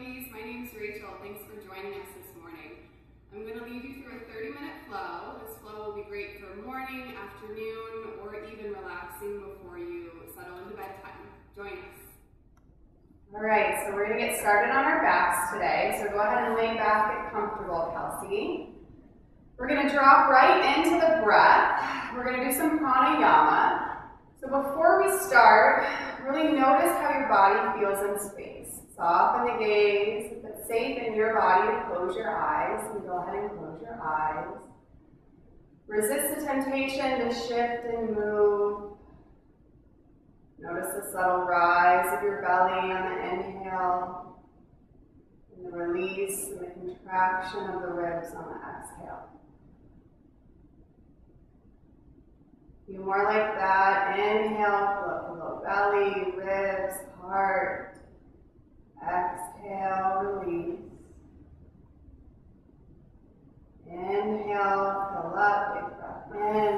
yogis, my name is Rachel. Thanks for joining us this morning. I'm going to lead you through a 30-minute flow. This flow will be great for morning, afternoon, or even relaxing before you settle into bedtime. Join us. All right, so we're going to get started on our backs today. So go ahead and lay back, get comfortable, Kelsey. We're going to drop right into the breath. We're going to do some pranayama. So before we start, really notice how your body feels in space. Soften the gaze. If it's safe in your body to close your eyes, then go ahead and close your eyes. Resist the temptation to shift and move. Notice the subtle rise of your belly on the inhale, and the release and the contraction of the ribs on the exhale. Be more like that. Inhale, fill up the low belly, ribs, heart. Exhale, release. Inhale, fill up, big breath in.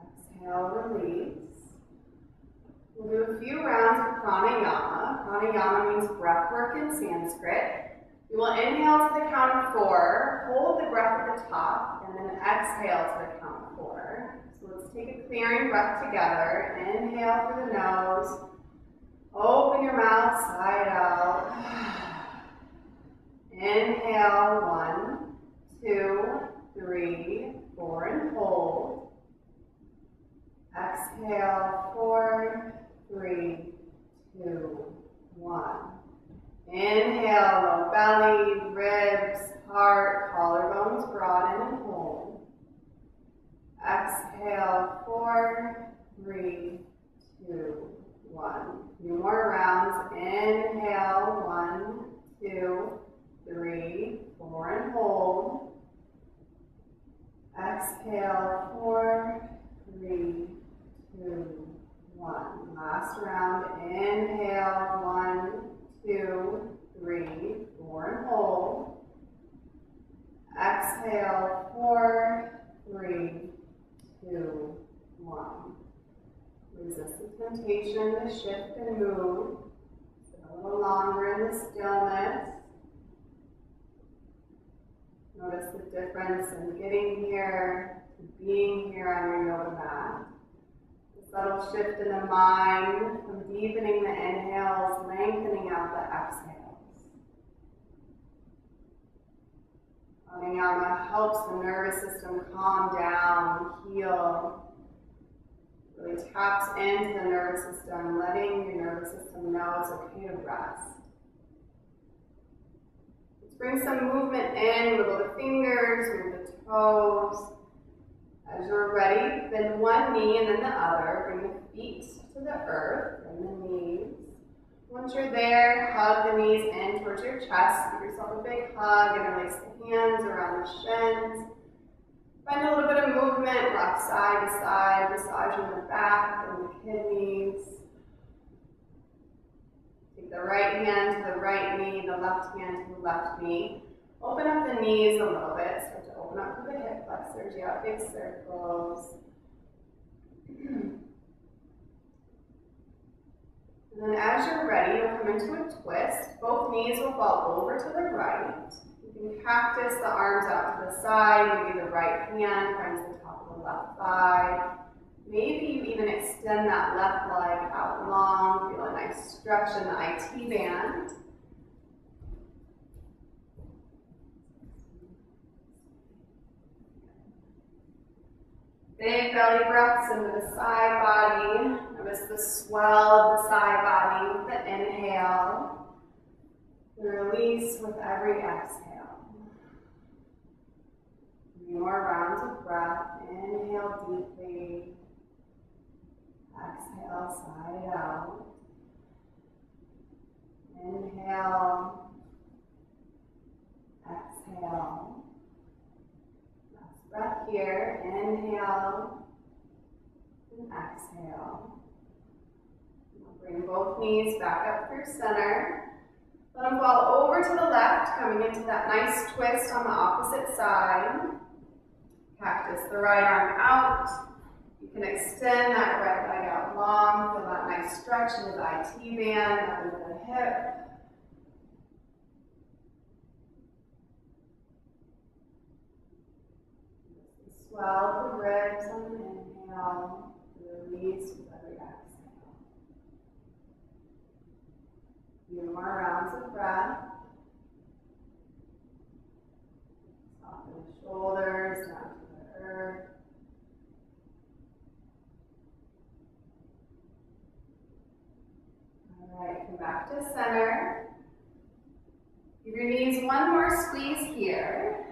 Exhale, release. We'll do a few rounds of pranayama. Pranayama means breath work in Sanskrit. You will inhale to the count of 4, hold the breath at the top, and then exhale to the count of 4. So let's take a clearing breath together. Inhale through the nose. Open your mouth, side out. Inhale, 1, 2, 3, 4, and hold. Exhale, 4, 3, 2, 1. Inhale, low belly, ribs, heart, collarbones broaden and hold. Exhale, 4, 3, 2, 1. A few more rounds. Inhale, 1, 2, 3, 4, and hold. Exhale, 4, 3, 2, 1. Last round. Inhale, 1, 2, 3, 4, and hold. Exhale, 4, 3, 2, 1. Resist the temptation to shift and move. Sit a little longer in the stillness. Notice the difference in getting here to being here on your yoga mat. The subtle shift in the mind from deepening the inhales, lengthening out the exhales. Pranayama helps the nervous system calm down, heal. Really taps into the nervous system, letting your nervous system know it's okay to rest. Let's bring some movement in, wiggle the fingers, move the toes. As you're ready, bend one knee and then the other. Bring the feet to the earth, bring the knees. Once you're there, hug the knees in towards your chest. Give yourself a big hug and release the hands around the shins. Find a little bit of movement, left side to side, massaging the back and the kidneys. Take the right hand to the right knee, the left hand to the left knee. Open up the knees a little bit. Start to open up through the hip flexors. You have big circles. And then as you're ready, you'll come into a twist. Both knees will fall over to the right. You can cactus the arms out to the side. Maybe the right hand finds the top of the left thigh. Maybe you even extend that left leg out long. Feel a nice stretch in the IT band. Big belly breaths into the side body. Notice the swell of the side body with the inhale. And release with every exhale. 3 more rounds of breath. Inhale deeply. Exhale, side out. Inhale. Exhale. Last breath here. Inhale. And exhale. Now bring both knees back up through center. Let them fall over to the left, coming into that nice twist on the opposite side. Cactus the right arm out. You can extend that right leg out long. Feel that nice stretch into the IT band, up into the hip. Swell the ribs on an inhale, release with every exhale. Few more rounds of breath. Soften the shoulders down to the earth. All right, come back to center. Give your knees one more squeeze here.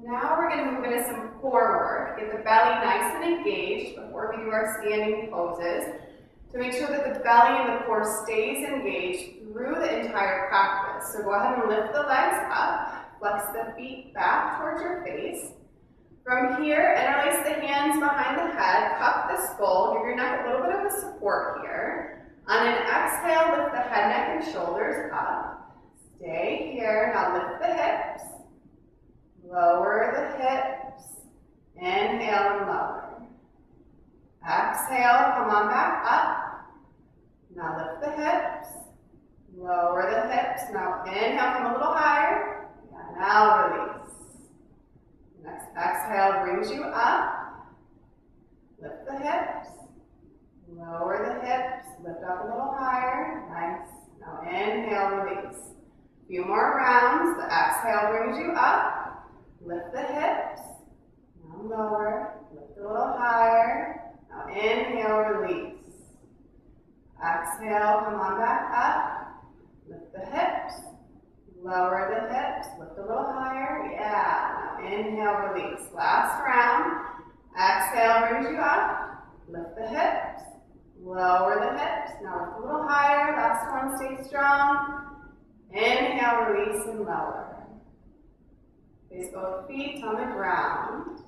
Now we're going to move into some core work. Get the belly nice and engaged before we do our standing poses to make sure that the belly and the core stays engaged through the entire practice. So go ahead and lift the legs up, flex the feet back towards your face. From here, interlace the hands behind the head, cup the skull, give your neck a little bit of a support here. On an exhale, lift the head, neck, and shoulders up. Stay here. Now lift the hips. Lower the hips. Inhale and lower. Exhale, come on back up. Now lift the hips. Lower the hips. Now inhale, come a little higher. And now release. Next exhale brings you up. Lift the hips. Lower the hips. Lift up a little higher. Nice. Now inhale, release. A few more rounds. The exhale brings you up. Lift the hips. Now lower. Lift a little higher. Now inhale, release. Exhale, come on back up. Lift the hips. Lower the hips. Lift a little higher. Yeah. Now inhale, release. Last round. Exhale brings you up. Lift the hips. Lower the hips. Now lift a little higher. Last one, stay strong. Inhale, release, and lower. Place both feet on the ground.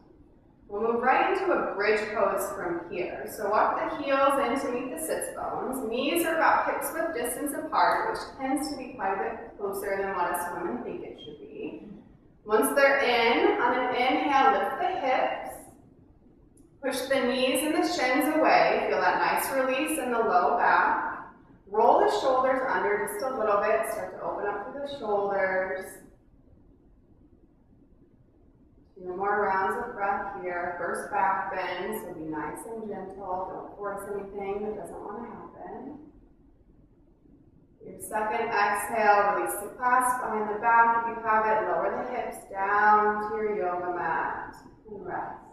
We'll move right into a bridge pose from here. So walk the heels in to meet the sits bones. Knees are about hips width distance apart, which tends to be quite a bit closer than what us women think it should be. Once they're in, on an inhale, lift the hips. Push the knees and the shins away. Feel that nice release in the low back. Roll the shoulders under just a little bit. Start to open up through the shoulders. 2 more rounds of breath here. First back bend, so be nice and gentle. Don't force anything that doesn't want to happen. Your second exhale, release the clasp behind the back if you have it. Lower the hips down to your yoga mat and rest.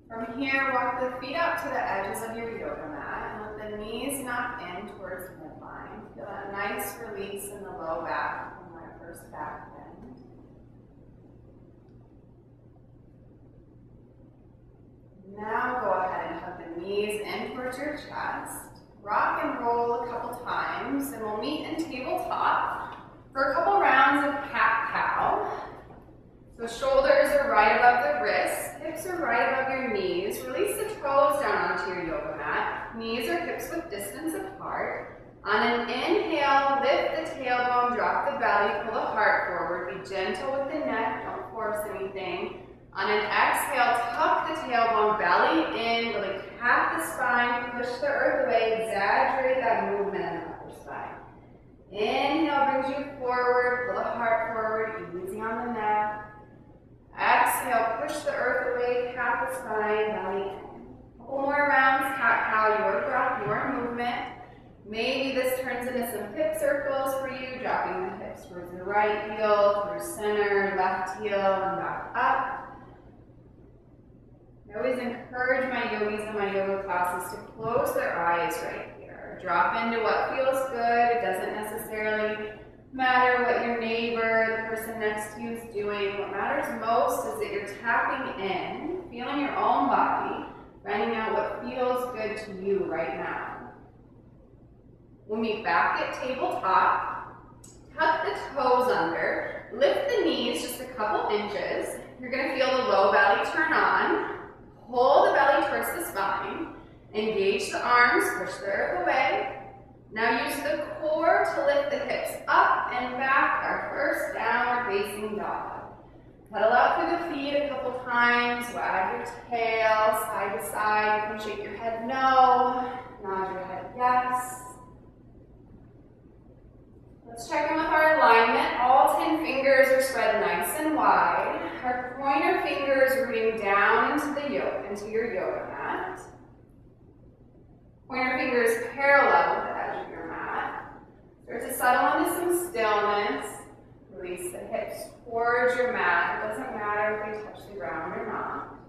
From here, walk the feet out to the edges of your yoga mat and let the knees knock in towards midline. Feel that nice release in the low back from that first back bend. Now go ahead and hug the knees in towards your chest. Rock and roll a couple times, and we'll meet in tabletop for a couple rounds of cat-cow. So shoulders are right above the wrists, hips are right above your knees. Release the toes down onto your yoga mat. Knees or hips width distance apart. On an inhale, lift the tailbone, drop the belly, pull the heart forward. Be gentle with the neck, don't force anything. On an exhale, tuck the tailbone, belly in, really cap the spine, push the earth away, exaggerate that movement in the upper spine. Inhale brings you forward, pull the heart forward, easy on the neck. Exhale, push the earth away, cap the spine, belly in. A couple more rounds, cat-cow, your breath, your movement. Maybe this turns into some hip circles for you, dropping the hips towards the right heel, through center, left heel, and back up. I always encourage my yogis in my yoga classes to close their eyes right here. Drop into what feels good. It doesn't necessarily matter what your neighbor, the person next to you is doing. What matters most is that you're tapping in, feeling your own body, finding out what feels good to you right now. We'll meet back at tabletop. Tuck the toes under. Lift the knees just a couple inches. You're going to feel the low belly turn on. Pull the belly towards the spine. Engage the arms, push the earth away. Now use the core to lift the hips up and back, our first downward facing dog. Pedal out through the feet a couple times, wag your tail side to side. You can shake your head no, nod your head yes. Let's check in with our alignment. All 10 fingers are spread nice and wide. Our pointer fingers rooting down into your yoga mat. Pointer fingers parallel with the edge of your mat. Start to settle into some stillness. Release the hips towards your mat. It doesn't matter if they touch the ground or not.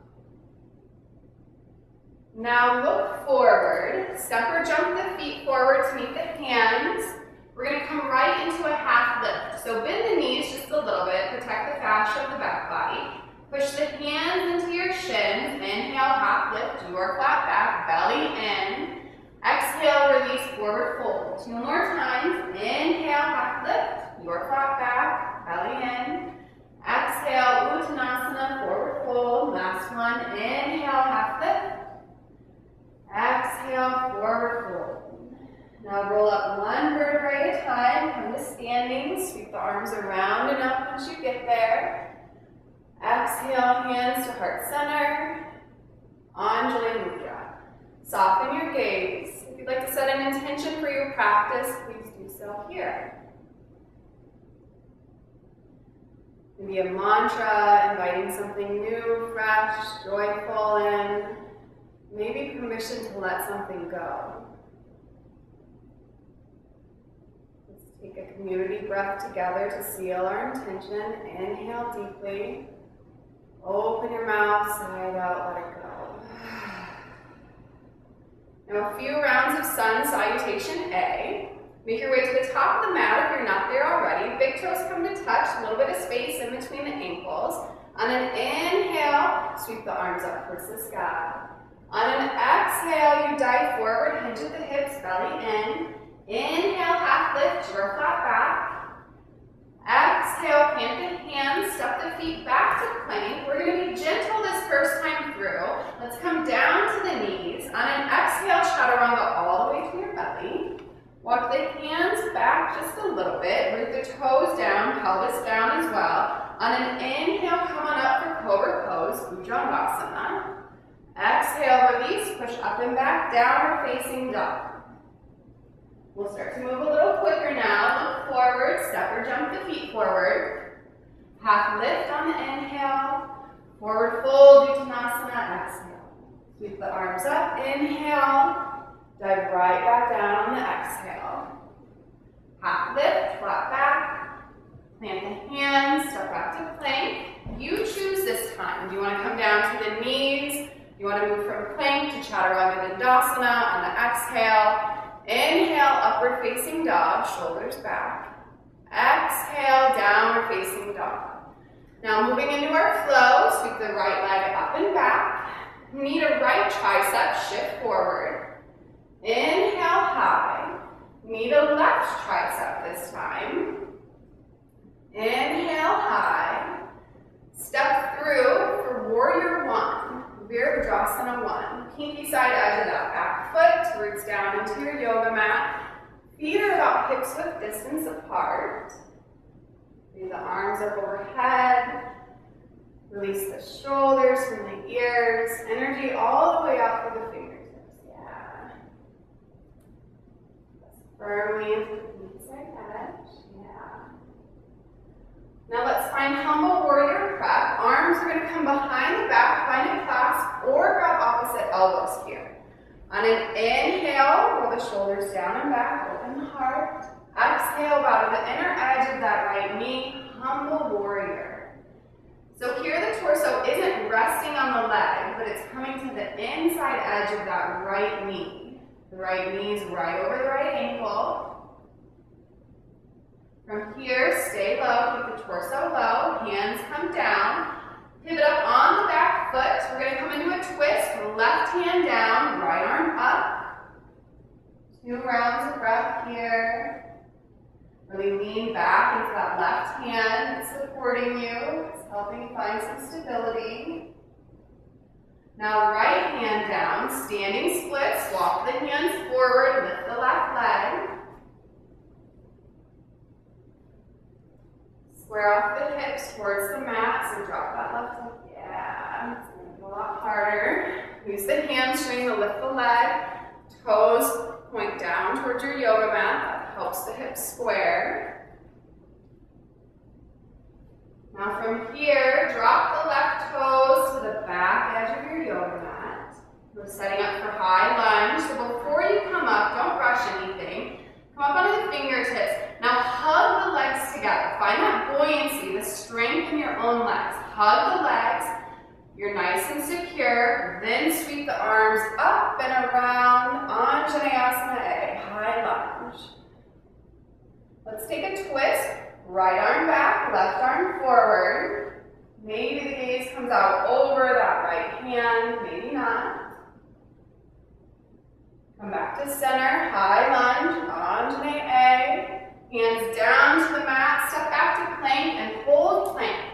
Now look forward. Step or jump the feet forward to meet the hands. We're going to come right into a half lift. So bend the knees just a little bit. Protect the fascia of the back body. Push the hands into your shins. Inhale, half lift, your flat back, belly in. Exhale, release, forward fold. 2 more times. Inhale, half lift, your flat back, belly in. Exhale, Uttanasana, forward fold. Last one. Inhale, half lift. Exhale, forward fold. Now roll up 1 vertebrae at a time. Come to standing. Sweep the arms around and up once you get there. Exhale, hands to heart center. Anjali Mudra. Soften your gaze. If you'd like to set an intention for your practice, please do so here. Maybe a mantra, inviting something new, fresh, joyful in. Maybe permission to let something go. Let's take a community breath together to seal our intention. Inhale deeply. Open your mouth, side out, let it go. Now a few rounds of sun salutation A. Make your way to the top of the mat if you're not there already. Big toes come to touch, a little bit of space in between the ankles. On an inhale, sweep the arms up towards the sky. On an exhale, you dive forward, hinge at the hips, belly in. Inhale, half lift, your flat back. Exhale, plant the hands, step the feet back to plank. We're going to be gentle this first time through. Let's come down to the knees. On an exhale, chaturanga all the way to your belly. Walk the hands back just a little bit. Root the toes down, pelvis down as well. On an inhale, come on up for cobra pose, Bhujangasana. Exhale, release, push up and back, downward facing dog. We'll start to move a little quicker now. Look forward, step or jump the feet forward. Half lift on the inhale. Forward fold, Uttanasana, exhale. Sweep the arms up, inhale. Dive right back down on the exhale. Half lift, flat back. Plant the hands, step back to plank. You choose this time. Do you want to come down to the knees? You want to move from plank to chaturanga dandasana on the exhale. Inhale, upward facing dog, shoulders back. Exhale, downward facing dog. Now moving into our flow, sweep the right leg up and back. Knee to right tricep, shift forward. Inhale, high. Knee to left tricep this time. Inhale, high. Step through for warrior 1. Virabhadrasana 1. Pinky side edge of that back foot, roots down into your yoga mat. Feet are about hips width distance apart. Bring the arms up overhead. Release the shoulders from the ears. Energy all the way up through the fingertips. Yeah. Firmly into the pinky side edge. Now let's find humble warrior prep. Arms are going to come behind the back, find a clasp, or grab opposite elbows here. On an inhale, roll the shoulders down and back, open the heart. Exhale, bow to the inner edge of that right knee, humble warrior. So here the torso isn't resting on the leg, but it's coming to the inside edge of that right knee. The right knee is right over the right ankle. From here, stay low, keep the torso low, hands come down. Pivot up on the back foot. So we're going to come into a twist, left hand down, right arm up. 2 rounds of breath here. Really lean back into that left hand. It's supporting you. It's helping you find some stability. Now right hand down, standing splits. Walk the hands forward, lift the left leg. Square off the hips towards the mat, so drop that left leg. Yeah, it's going to be a lot harder. Use the hamstring to lift the leg. Toes point down towards your yoga mat. That helps the hips square. Now from here, drop the left toes to the back edge of your yoga mat. We're setting up for high lunge. So before you come up, don't rush anything. Come up onto the fingertips. Now hug the legs together. Find that buoyancy, the strength in your own legs. Hug the legs. You're nice and secure. Then sweep the arms up and around. Anjaneyasana A, high lunge. Let's take a twist. Right arm back, left arm forward. Maybe the gaze comes out over that right hand, maybe not. Come back to center, high lunge, Anjaneya A. Hands down to the mat, step back to plank and hold plank.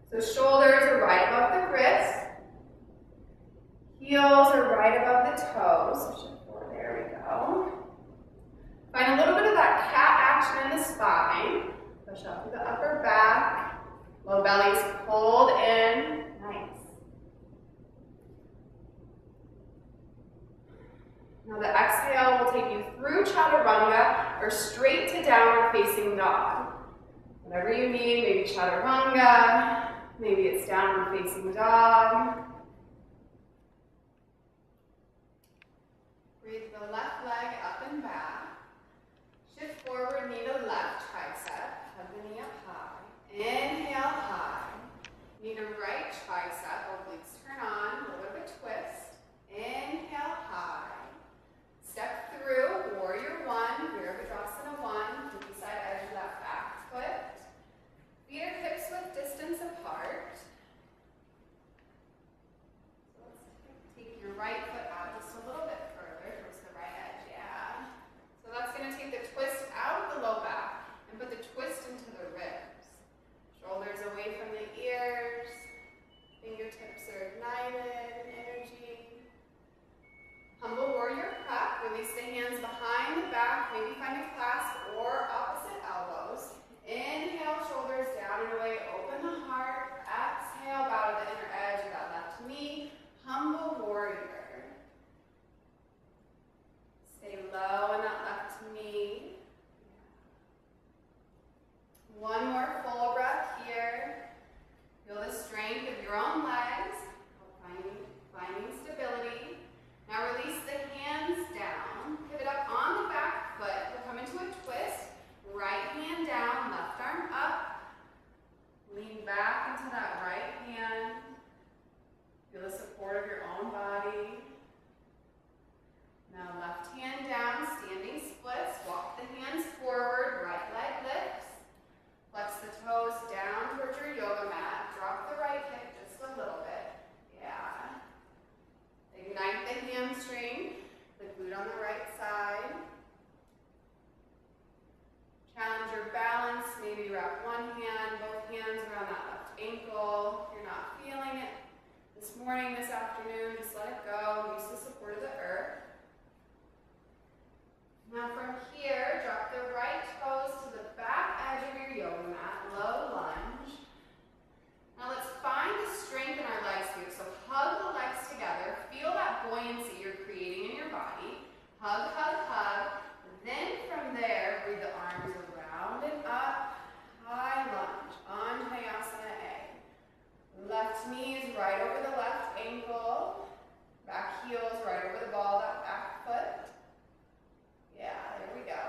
So shoulders are right above the wrists. Heels are right above the toes. There we go. Find a little bit of that cat action in the spine. Push up through the upper back. Low belly's pulled in. Nice. Now the exhale will take you through chaturanga or straight to downward facing dog. Whatever you need, maybe chaturanga, maybe it's downward facing dog. Breathe the left leg up and back. Shift forward, knee to left tricep. Hug the knee up high. Inhale high. Knee to right tricep. Obliques turn on. A little bit of a twist. Inhale high. Step through. Warrior one. Virabhadrasana one. Pinky side edge of that back foot. Feet are hips width distance apart. So let's take your right foot out just a little bit further towards the right edge. Yeah. So that's going to take the twist out of the low back and put the twist into the ribs. Shoulders away from the ears. Fingertips are ignited in energy. Humble warrior prep. Release the hands behind the back. Maybe find a clasp or opposite elbows. Inhale, shoulders down and away. Open the heart. Exhale, bow to the inner edge of that left knee. Humble warrior. Stay low in that left knee. One more full breath here. Feel the strength of your own legs, finding stability. Now release the hands down. Pivot up on the back foot. We'll come into a twist. Right hand down, left arm up. Lean back into that right hand. Feel the support of your own body. Now left hand down, standing splits. Walk the hands forward, right leg lifts. Flex the toes down towards your yoga mat. Drop the right hip just a little bit. Yeah. Ignite the hamstring, the glute on the right side. Challenge your balance. Maybe wrap one hand, both hands around that left ankle. If you're not feeling it this morning, this afternoon, just let it go. Use the support of the earth. Now from here, drop the right toes to the back edge of your yoga mat, low lunge. Now let's find the strength in our legs here. So hug the legs together. Feel that buoyancy you're creating in your body. Hug, hug, hug. Then from there, breathe the arms around and up. High lunge. Anjaneyasana A. Left knee is right over the left ankle. Back heel is right over the ball of that back foot. Yeah, there we go.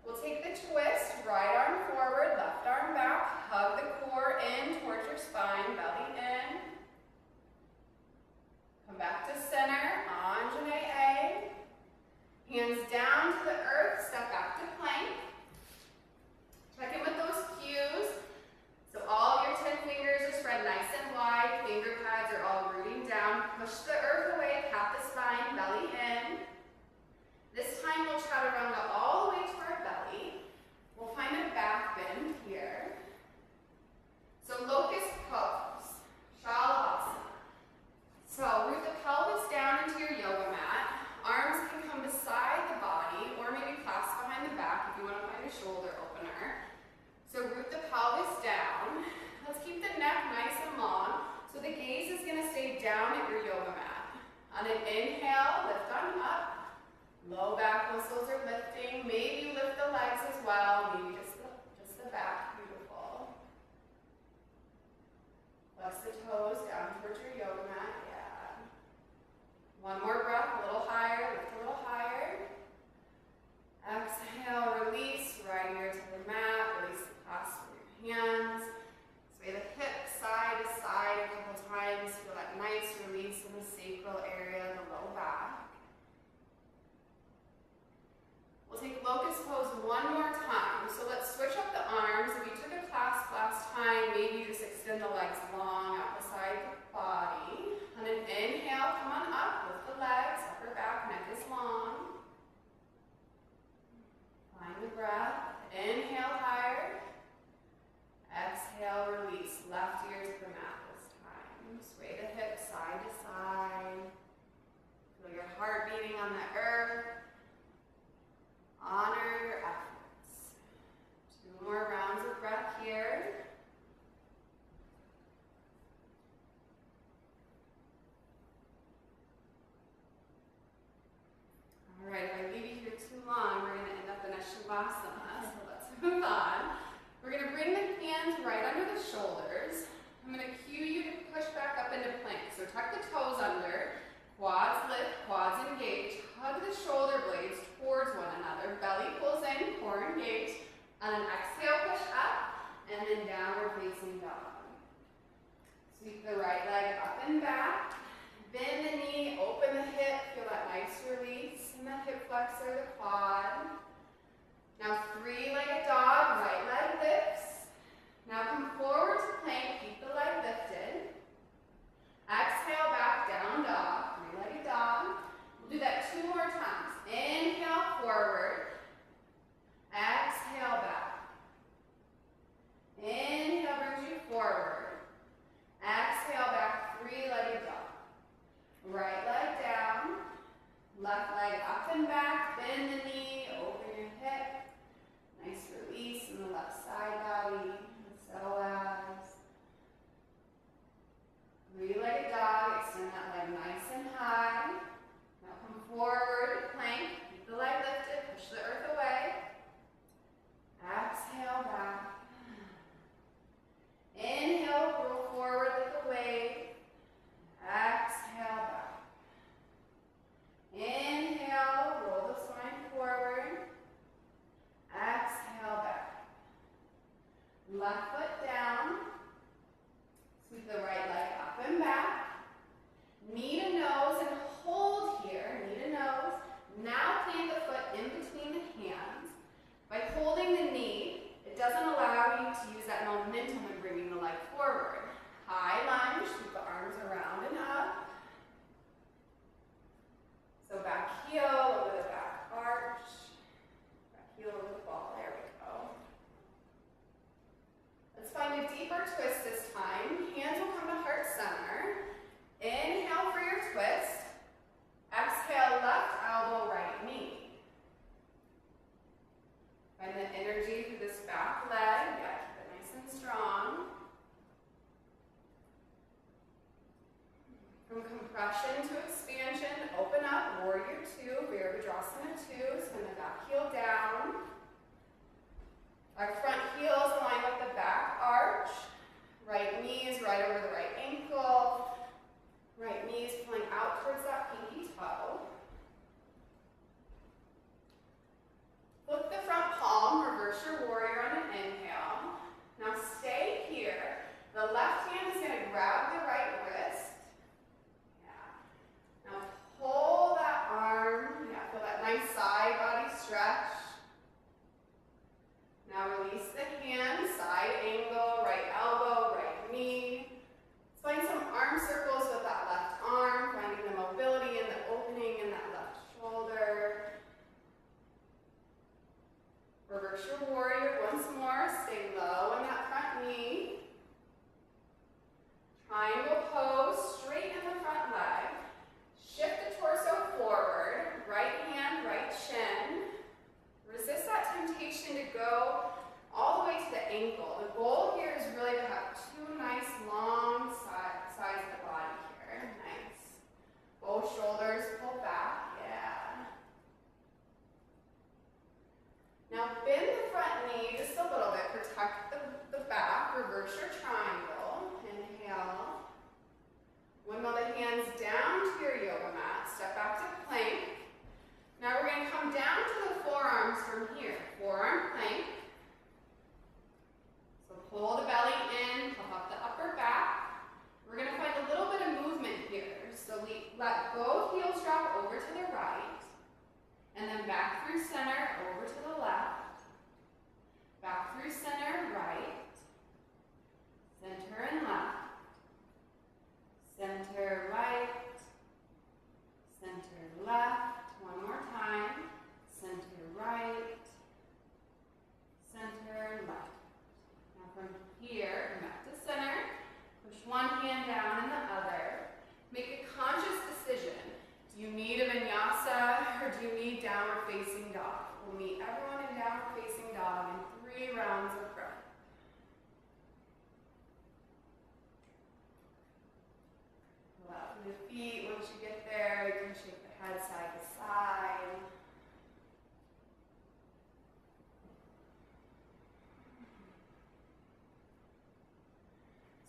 We'll take the twist, right arm forward, left arm back, hug the core in towards your spine, belly in. Come back to center, Anjaneya A. Hands down to the earth, step back to plank. Check in with those cues. So all your 10 fingers are spread nice and wide, finger pads are all rooting down. Push the earth away, cap the spine, belly in. This time we'll chaturanga all the way to our belly. We'll find a back bend here. So locust pose, Shalabhasana. So root the pelvis down into your yoga mat. Arms can come beside the body or maybe clasp behind the back if you want to find a shoulder opener. So root the pelvis down. Let's keep the neck nice and long. So the gaze is going to stay down at your yoga mat. On an inhale, lift on up. Low back muscles are lifting. Maybe you lift the legs as well. Maybe just the back. Beautiful. Sweep the right leg up and back. Bend the knee, open the hip. Feel that nice release in the hip flexor, the quad. Now three-legged dog, right leg lifts. Now come forward to plank, keep the leg lifted. Exhale, back, down dog, three-legged dog. We'll do that 2 more times. Inhale, forward. Exhale, back. Inhale brings you forward. Exhale, back, three-legged dog. Right leg down. Left leg up and back. Bend the knee, open your hip. Nice release in the left side body. So as three-legged dog, extend that leg nice and high. Now come forward, plank, keep the leg lifted, push the earth away. Exhale, back. Inhale, roll forward like a wave. Exhale, back. Inhale, roll the spine forward. Exhale, back. Left foot down. Sweep the right leg up and back. Knee to nose and hold here, knee to nose. Now plant the foot in between the hands. By holding the knee, it doesn't allow you to use that momentum in bringing the leg forward. High lunge, sweep the arms around and up. So back heel over the back arch. Back heel over the ball, there we go. Let's find a deeper twist this time. Hands will come to heart center. Inhale for your twist. Exhale, left elbow, right knee. Find the energy through this back leg. Yeah, keep it nice and strong. From compression to expansion, open up, warrior 2, Virabhadrasana 2, spin the back heel down. Our front heel is aligned with the back arch. Right knee is right over the right ankle. Right knee is pulling out towards that pinky toe. Flip the front palm, reverse your warrior on an inhale. Now stay here. The left hand is going to grab the right wrist. Yeah. Now pull that arm. Yeah, feel that nice side body stretch. Now release the hand, side angle, right elbow, right knee. Let's find some arm circles with that left arm, finding the mobility and the opening in that left shoulder. Reverse your warrior once more. Stay low in that front knee. Triangle pose, straighten the front leg. Shift the torso forward. Right hand, right shin. Resist that temptation to go all the way to the ankle. The goal here is really to have 2 nice long sides of the body here. Nice. Both shoulders pull back. Yeah. Now bend the front knee just a little bit. Protect the back. Reverse your triangle. Inhale. Windmill the hands down to your yoga mat. Step back to plank. Now we're going to come down to the forearms from here. Forearm plank. So pull the belly in, puff up the upper back. We're going to find a little bit of movement here. So we let both heels drop over to the right. And then back through center, over to the left. Back through center, right. Center and left. Center, right. Center, left. One more time. Center, right. Center, left. Now from here, come back to center. Push one hand down and the other. Make a conscious decision. Do you need a vinyasa or do you need downward facing dog? We'll meet everyone in downward facing dog in 3 rounds of breath. Pull out from the feet. Once you get there, you can shake the head side to side.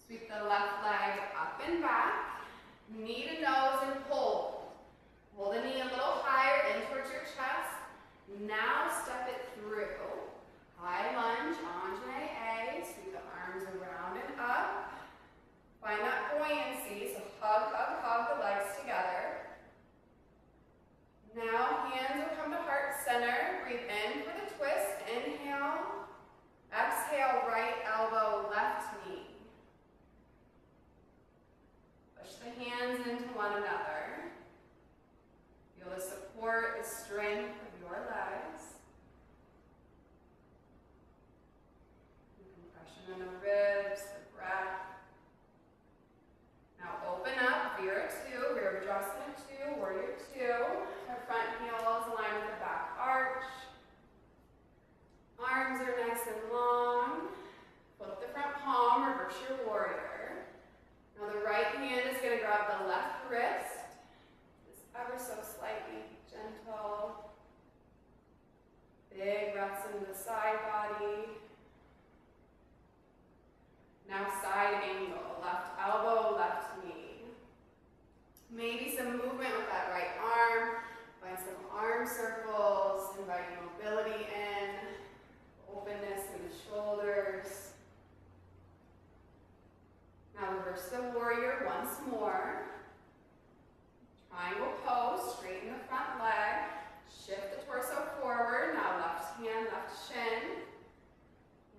Sweep the left leg up and back. Knee to nose and hold. Hold the knee a little higher in towards your chest. Now step it through. High lunge, Anjane A. Sweep the arms around and up. Find that buoyancy, so hug, hug, hug the legs together. Now hands will come to heart center. Breathe in for the twist. Inhale. Exhale, right elbow, left knee. Push the hands into one another. Feel the support, the strength of your legs. The compression in the ribs, the breath. Now open up, Virabhadrasana 2, Warrior 2. Our front heels align with the back arch. Arms are nice and long. Flip the front palm, reverse your warrior. Now the right hand is going to grab the left wrist. Just ever so slightly gentle. Big breaths into the side body. Now side angle, left elbow, left knee. Maybe some movement with that right arm. Find some arm circles, inviting mobility in, openness in the shoulders. Now reverse the warrior once more. Triangle pose, straighten the front leg. Shift the torso forward. Now left hand, left shin.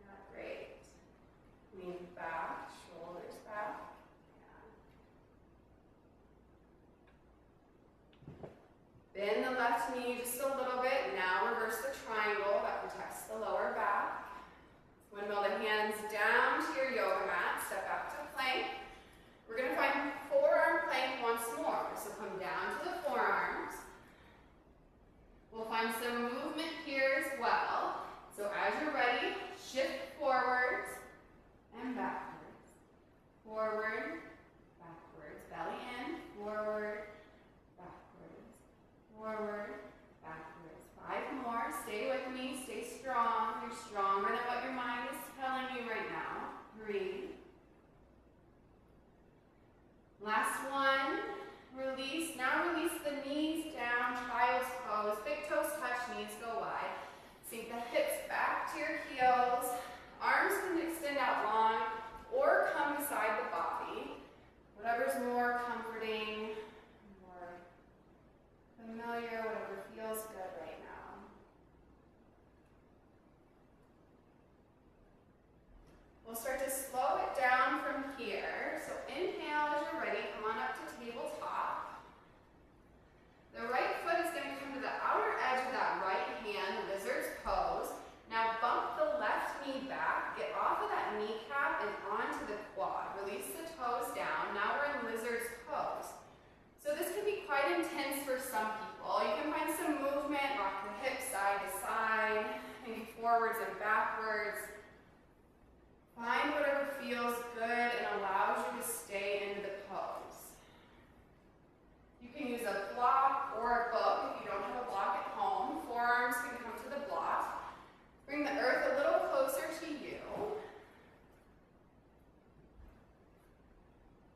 Yeah, great. Lean back, shoulders back. Yeah. Bend the left knee just a little bit. Now reverse the triangle that protects the lower back. Windmill the hands down to your yoga mat. Step back to plank. We're going to find forearm plank once more. So come down to the forearms. We'll find some movement here as well. So as you're ready, shift forwards and backwards. Forward, backwards. Belly in, forward, backwards. Forward, backwards. 5 more. Stay with me. Stay strong. You're stronger than what your mind is telling you right now. 3. Last one. Release. Now release the knees down. Child's pose. Big toes touch. Knees go wide. Sink the hips back to your heels. Arms can extend out long or come beside the body. Whatever's more comforting, more familiar, whatever feels good right now. We'll start to slow it down from here. So inhale as you're ready. Come on up to tabletop. The right foot is going to come to the outer edge of that right hand, lizard's pose. Now bump the left knee back, get off of that kneecap and onto the quad. Release the toes down. Now we're in lizard's pose. So this can be quite intense for some people. You can find some movement, rock the hips side to side, maybe forwards and backwards. Find whatever feels good and allows you to stay in the pose. You can use a block or a book if you don't have a block at home. Forearms can come to the block. Bring the earth a little closer to you.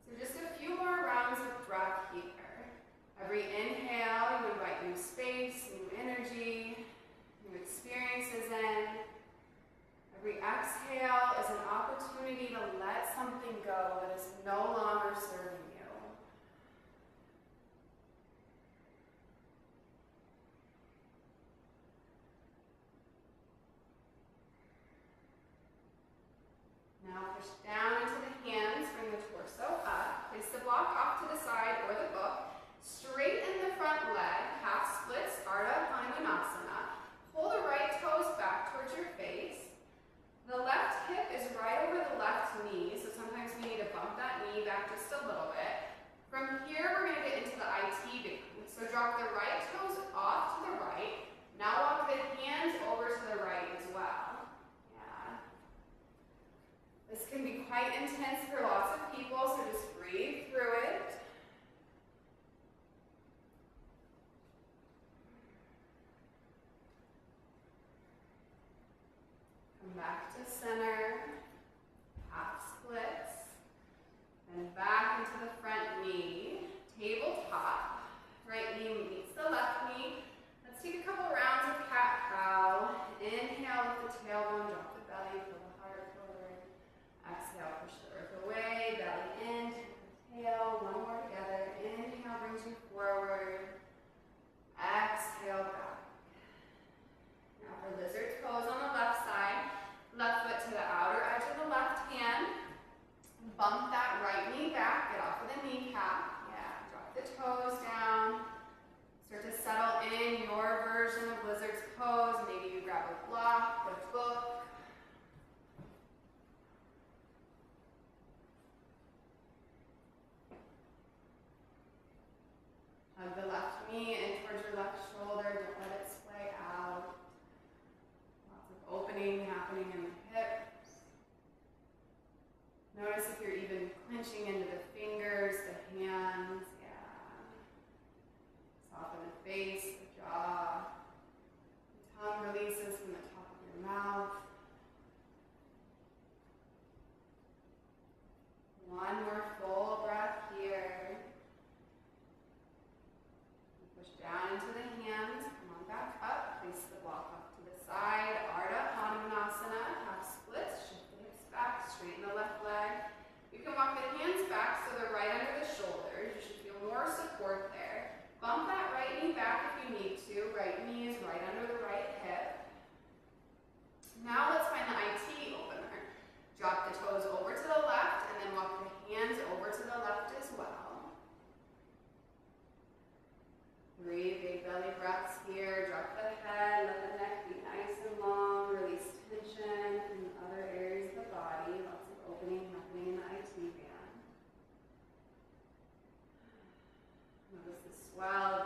So just a few more rounds of breath here. Every inhale, you invite new space, new energy, new experiences in. Every exhale is an opportunity to let something go that is no longer serving you. Now push down into the hands, bring the torso up. Place the block off to the side or the book. Straighten the front leg, half split, Ardha Hanumanasana. Pull the right toes back towards your face. The left hip is right over the left knee, so sometimes we need to bump that knee back just a little bit. From here, we're going to get into the IT bikini. So drop the right toes off to the right. Now walk the hands over to the right as well. This can be quite intense for lots of people, so just breathe through it. Wow,